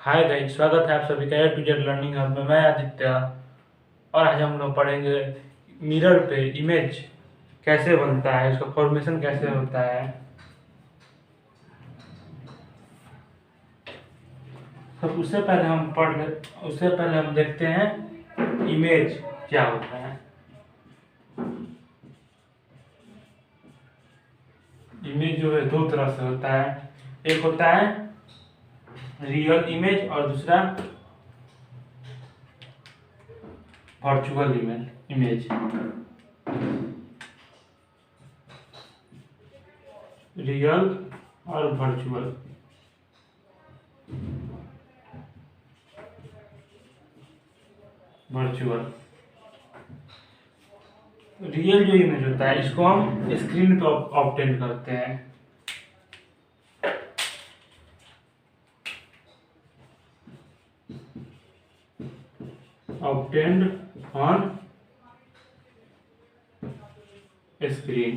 Hi guys, स्वागत है आप सभी का ए टू जेड लर्निंग हब में। मैं आदित्य और आज हम लोग पढ़ेंगे मिरर पे इमेज कैसे बनता है, इसका फॉर्मेशन कैसे होता है। तो उससे पहले हम देखते हैं इमेज क्या होता है। इमेज जो है दो तरह से होता है, एक होता है रियल इमेज और दूसरा वर्चुअल इमेज। रियल और वर्चुअल। रियल जो इमेज होता है इसको हम स्क्रीन पे ऑब्टेन करते हैं। Obtained on screen.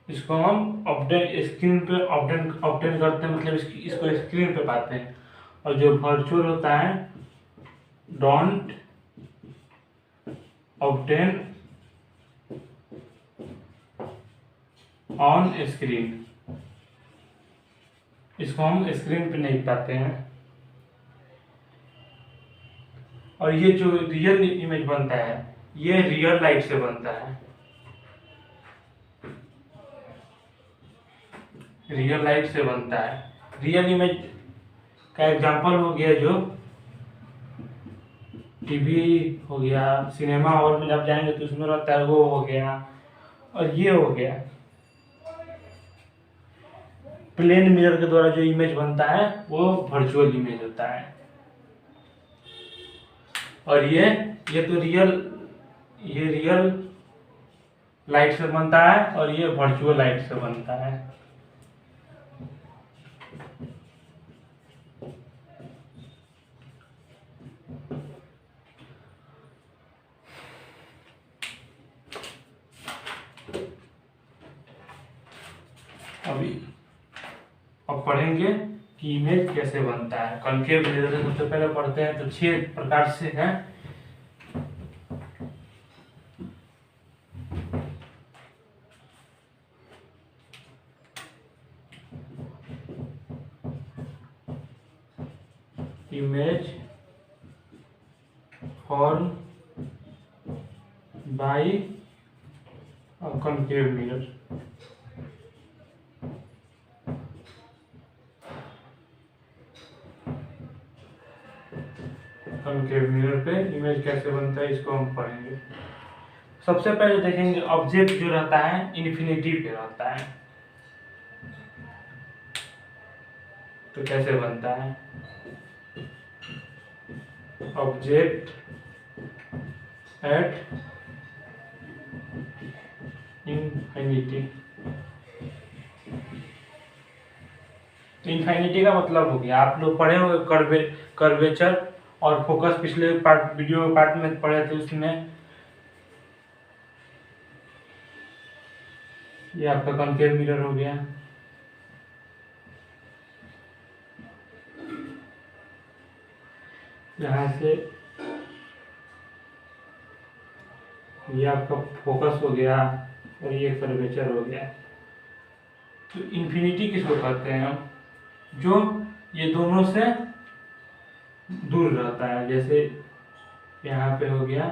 इसको हम स्क्रीन पे ऑब्टेन करते हैं, मतलब इसको स्क्रीन पे पाते हैं। और जो वर्चुअल होता है डोंट ऑब्टेन ऑन स्क्रीन। इसको हम स्क्रीन पे नहीं पाते हैं। और ये जो रियल इमेज बनता है ये रियल लाइट से बनता है। रियल लाइट से बनता है। रियल इमेज का एग्जांपल हो गया जो टीवी हो गया, सिनेमा हॉल में जब जाएंगे तो उसमें रहता है वो हो गया। और ये हो गया प्लेन मिरर के द्वारा जो इमेज बनता है वो वर्चुअल इमेज होता है। और ये तो रियल लाइट से बनता है और ये वर्चुअल लाइट से बनता है। अब पढ़ेंगे कि इमेज कैसे बनता है। कॉन्केव मिरर सबसे पहले पढ़ते हैं तो 6 प्रकार से है। Image form by concave mirror. Concave mirror पे इमेज कैसे बनता है इसको हम पढ़ेंगे। सबसे पहले देखेंगे ऑब्जेक्ट जो रहता है इन्फिनिटी पे रहता है तो कैसे बनता है। Object at infinity. तो इनफिनिटी का मतलब हो गया, आप लोग पढ़े होंगे कर्वेचर और फोकस। पिछले वीडियो पार्ट में पढ़े थे, उसमें ये आपका कॉन्केव मिरर हो गया। यहाँ से ये आपका फोकस हो गया और ये कर्वेचर हो गया। तो इन्फिनिटी किसको कहते हैं हम, जो ये दोनों से दूर रहता है। जैसे यहाँ पे हो गया,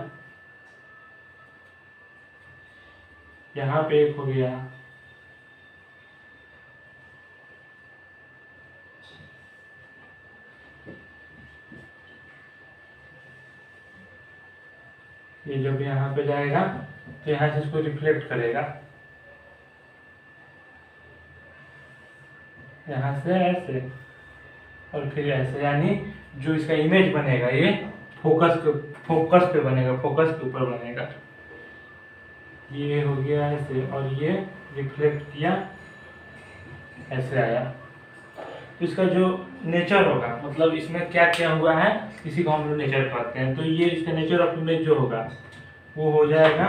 यहाँ पे एक हो गया, ये जब यहाँ पे जाएगा तो यहाँ से इसको रिफ्लेक्ट करेगा, यहाँ से ऐसे और फिर ऐसे, यानी जो इसका इमेज बनेगा ये फोकस पे बनेगा, फोकस के ऊपर बनेगा। ये हो गया ऐसे और ये रिफ्लेक्ट किया, ऐसे आया। तो इसका जो नेचर होगा, मतलब इसमें क्या क्या हुआ है इसी को हम लोग नेचर कहते हैं। तो ये इसका नेचर ऑफ इमेज जो होगा वो हो जाएगा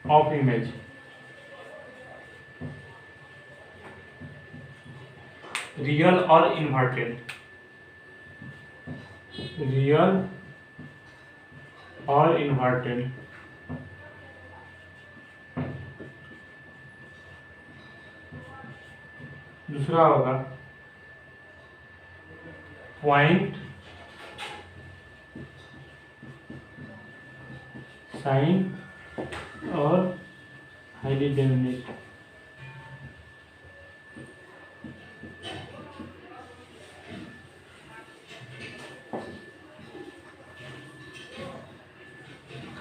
ऑफ इमेज। रियल और इन्वर्टेड, रियल और इन्वर्टेड। दूसरा होगा पॉइंट, साइन और हाईली डेमिनेट।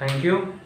Thank you.